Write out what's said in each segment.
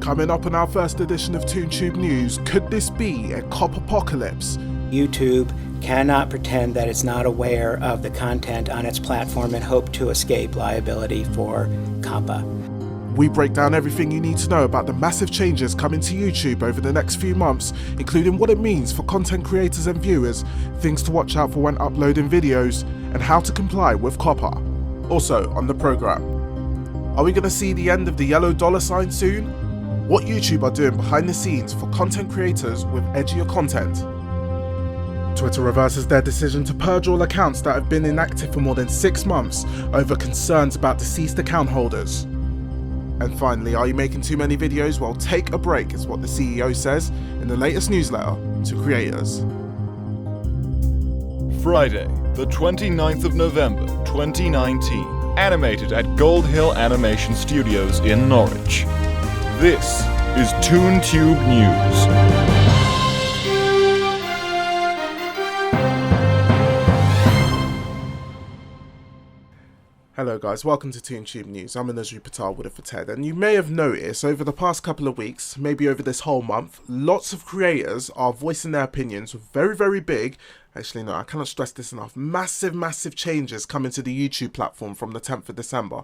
Coming up on our first edition of ToonTube News, could this be a COPPA-POCALYPSE? YouTube cannot pretend that it's not aware of the content on its platform and hope to escape liability for COPPA. We break down everything you need to know about the massive changes coming to YouTube over the next few months, including what it means for content creators and viewers, things to watch out for when uploading videos, and how to comply with COPPA. Also on the program, are we going to see the end of the yellow dollar sign soon? What YouTube are doing behind the scenes for content creators with edgier content. Twitter reverses their decision to purge all accounts that have been inactive for more than 6 months over concerns about deceased account holders. And finally, are you making too many videos? Well, take a break is what the CEO says in the latest newsletter to creators. Friday, the 29th of November, 2019. Animated at Gold Hill Animation Studios in Norwich. This is ToonTube News. Hello guys, welcome to ToonTube News. I'm Edgy with it for Ted, and you may have noticed over the past couple of weeks, maybe over this whole month, lots of creators are voicing their opinions with very big, actually no, I cannot stress this enough, massive changes coming to the YouTube platform from the 10th of December.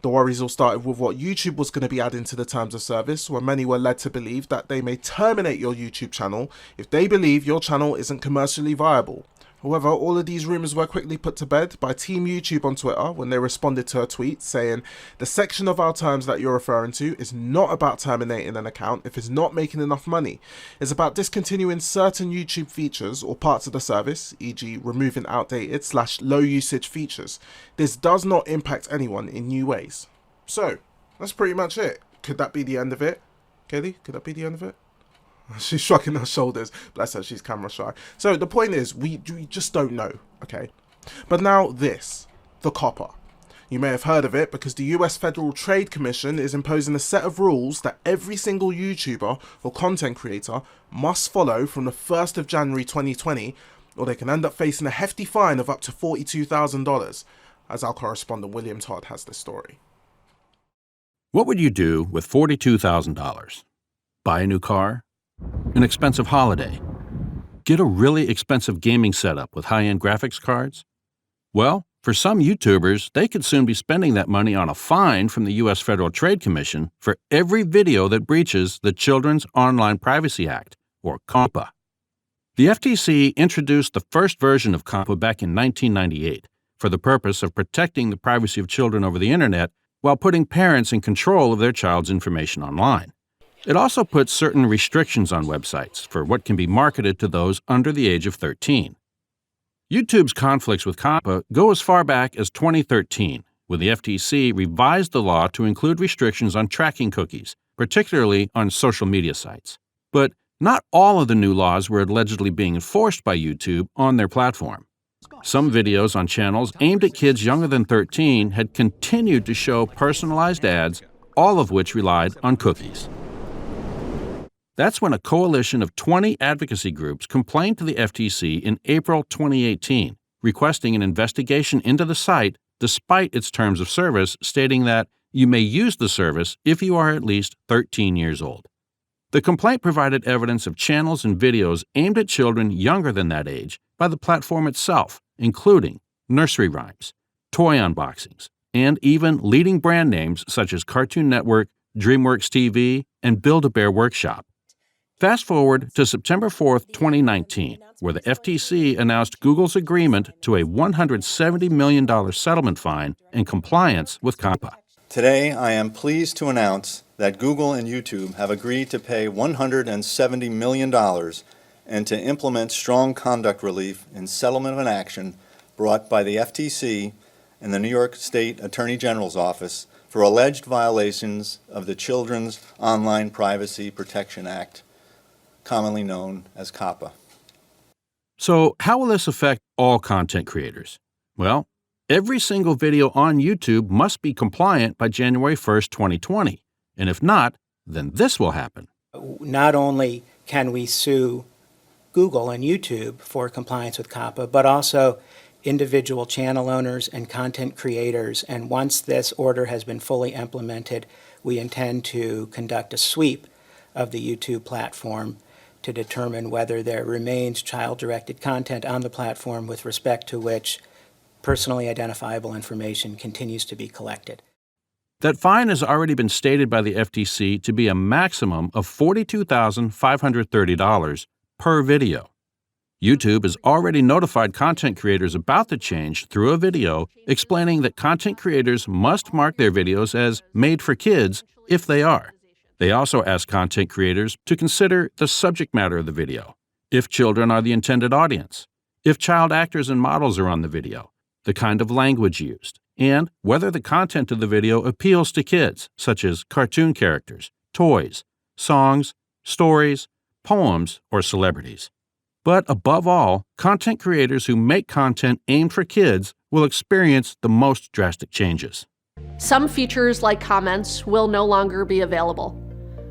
The worries all started with what YouTube was going to be adding to the terms of service, where many were led to believe that they may terminate your YouTube channel if they believe your channel isn't commercially viable. However, all of these rumours were quickly put to bed by Team YouTube on Twitter when they responded to a tweet saying, the section of our terms that you're referring to is not about terminating an account if it's not making enough money. It's about discontinuing certain YouTube features or parts of the service, e.g. removing outdated / low usage features. This does not impact anyone in new ways. So, that's pretty much it. Could that be the end of it? Kelly, could that be the end of it? She's shrugging her shoulders. Bless her, she's camera shy. So the point is, we just don't know, okay? But now this, the COPPA. You may have heard of it because the US Federal Trade Commission is imposing a set of rules that every single YouTuber or content creator must follow from the 1st of January 2020, or they can end up facing a hefty fine of up to $42,000, as our correspondent William Todd has the story. What would you do with $42,000? Buy a new car? An expensive holiday? Get a really expensive gaming setup with high-end graphics cards? Well, for some YouTubers, they could soon be spending that money on a fine from the U.S. Federal Trade Commission for every video that breaches the Children's Online Privacy Act, or COPPA. The FTC introduced the first version of COPPA back in 1998 for the purpose of protecting the privacy of children over the Internet while putting parents in control of their child's information online. It also puts certain restrictions on websites for what can be marketed to those under the age of 13. YouTube's conflicts with COPPA go as far back as 2013, when the FTC revised the law to include restrictions on tracking cookies, particularly on social media sites. But not all of the new laws were allegedly being enforced by YouTube on their platform. Some videos on channels aimed at kids younger than 13 had continued to show personalized ads, all of which relied on cookies. That's when a coalition of 20 advocacy groups complained to the FTC in April 2018, requesting an investigation into the site despite its terms of service stating that you may use the service if you are at least 13 years old. The complaint provided evidence of channels and videos aimed at children younger than that age by the platform itself, including nursery rhymes, toy unboxings, and even leading brand names such as Cartoon Network, DreamWorks TV, and Build-A-Bear Workshop. Fast forward to September 4, 2019, where the FTC announced Google's agreement to a $170 million settlement fine in compliance with COPPA. Today, I am pleased to announce that Google and YouTube have agreed to pay $170 million and to implement strong conduct relief in settlement of an action brought by the FTC and the New York State Attorney General's Office for alleged violations of the Children's Online Privacy Protection Act, commonly known as COPPA. So how will this affect all content creators? Well, every single video on YouTube must be compliant by January 1st, 2020. And if not, then this will happen. Not only can we sue Google and YouTube for compliance with COPPA, but also individual channel owners and content creators. And once this order has been fully implemented, we intend to conduct a sweep of the YouTube platform to determine whether there remains child-directed content on the platform with respect to which personally identifiable information continues to be collected. That fine has already been stated by the FTC to be a maximum of $42,530 per video. YouTube has already notified content creators about the change through a video explaining that content creators must mark their videos as made for kids if they are. They also ask content creators to consider the subject matter of the video, if children are the intended audience, if child actors and models are on the video, the kind of language used, and whether the content of the video appeals to kids, such as cartoon characters, toys, songs, stories, poems, or celebrities. But above all, content creators who make content aimed for kids will experience the most drastic changes. Some features like comments will no longer be available.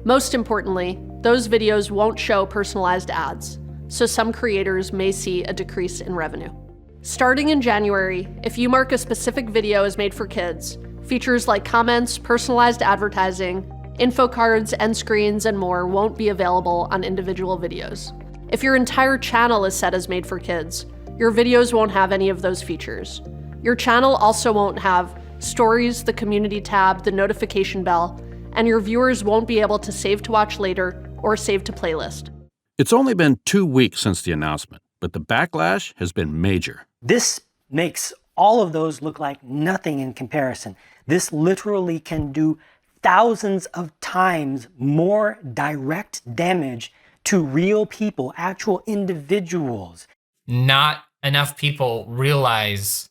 Most importantly, those videos won't show personalized ads, so some creators may see a decrease in revenue. Starting in January, if you mark a specific video as made for kids, features like comments, personalized advertising, info cards, end screens, and more won't be available on individual videos. If your entire channel is set as made for kids, your videos won't have any of those features. Your channel also won't have stories, the community tab, the notification bell, and your viewers won't be able to save to watch later or save to playlist. It's only been 2 weeks since the announcement, but the backlash has been major. This makes all of those look like nothing in comparison. This literally can do thousands of times more direct damage to real people, actual individuals. Not enough people realize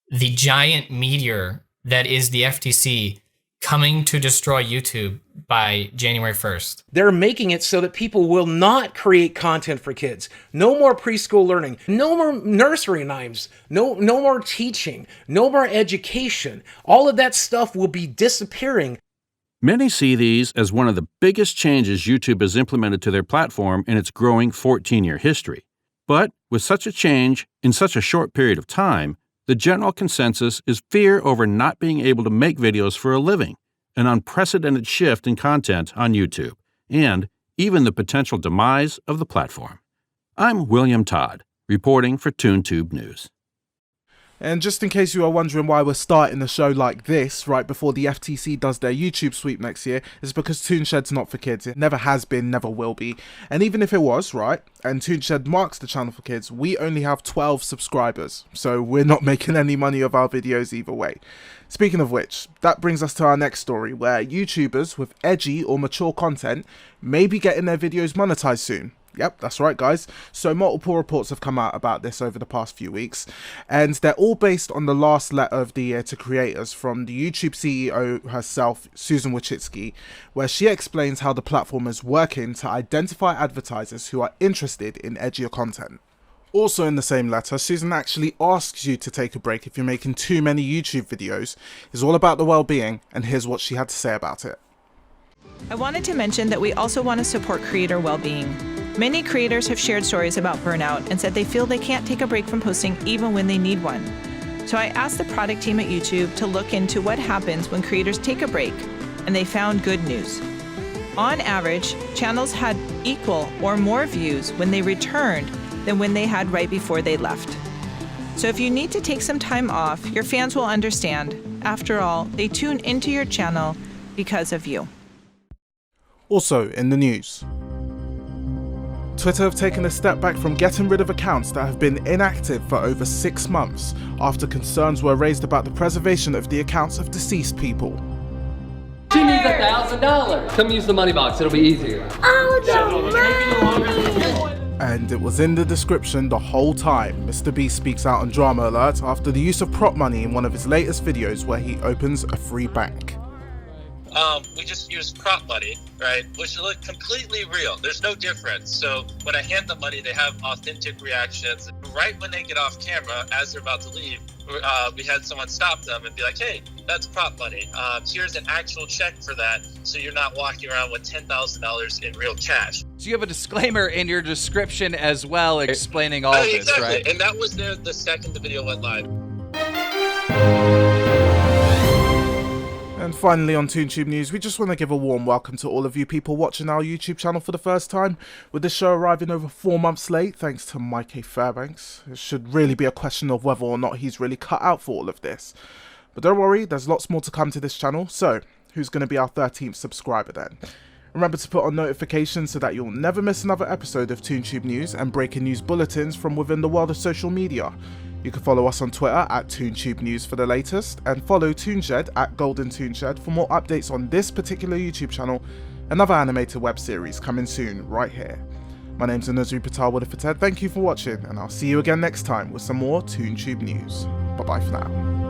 the giant meteor that is the FTC coming to destroy YouTube by January 1st. They're making it so that people will not create content for kids. No more preschool learning, no more nursery rhymes, no more teaching, no more education. All of that stuff will be disappearing. Many see these as one of the biggest changes YouTube has implemented to their platform in its growing 14-year history. But with such a change in such a short period of time, the general consensus is fear over not being able to make videos for a living, an unprecedented shift in content on YouTube, and even the potential demise of the platform. I'm William Todd, reporting for ToonTube News. And just in case you are wondering why we're starting the show like this, right before the FTC does their YouTube sweep next year, it's because Toonshed's not for kids. It never has been, never will be. And even if it was, right, and Toonshed marks the channel for kids, we only have 12 subscribers. So we're not making any money of our videos either way. Speaking of which, that brings us to our next story, where YouTubers with edgy or mature content may be getting their videos monetized soon. Yep, that's right, guys. So multiple reports have come out about this over the past few weeks, and they're all based on the last letter of the year to creators from the YouTube CEO herself, Susan Wojcicki, where she explains how the platform is working to identify advertisers who are interested in edgier content. Also in the same letter, Susan actually asks you to take a break if you're making too many YouTube videos. It's all about the well-being, and here's what she had to say about it. I wanted to mention that we also want to support creator well-being. Many creators have shared stories about burnout and said they feel they can't take a break from posting even when they need one. So I asked the product team at YouTube to look into what happens when creators take a break, and they found good news. On average, channels had equal or more views when they returned than when they had right before they left. So if you need to take some time off, your fans will understand. After all, they tune into your channel because of you. Also in the news, Twitter have taken a step back from getting rid of accounts that have been inactive for over 6 months after concerns were raised about the preservation of the accounts of deceased people. She needs $1,000. Come use the money box, it'll be easier. And it was in the description the whole time. Mr. Beast speaks out on Drama Alert after the use of prop money in one of his latest videos where he opens a free bank. We just use prop money, right? Which look completely real. There's no difference. So when I hand them money, they have authentic reactions. right when they get off camera, as they're about to leave, we had someone stop them and be like, hey, that's prop money. Here's an actual check for that, so you're not walking around with $10,000 in real cash. So you have a disclaimer in your description as well explaining all this, exactly. right? And that was there the second the video went live. And finally on ToonTube News, we just want to give a warm welcome to all of you people watching our YouTube channel for the first time. With this show arriving over 4 months late, thanks to Mike A. Fairbanks, it should really be a question of whether or not he's really cut out for all of this. But don't worry, there's lots more to come to this channel, so who's going to be our 13th subscriber then? Remember to put on notifications so that you'll never miss another episode of ToonTube News and breaking news bulletins from within the world of social media. You can follow us on Twitter at ToonTube News for the latest, and follow Toonshed at Golden Toonshed for more updates on this particular YouTube channel and other animated web series coming soon right here. My name's Anazri Patel with a Ted. Thank you for watching, and I'll see you again next time with some more ToonTube News. Bye bye for now.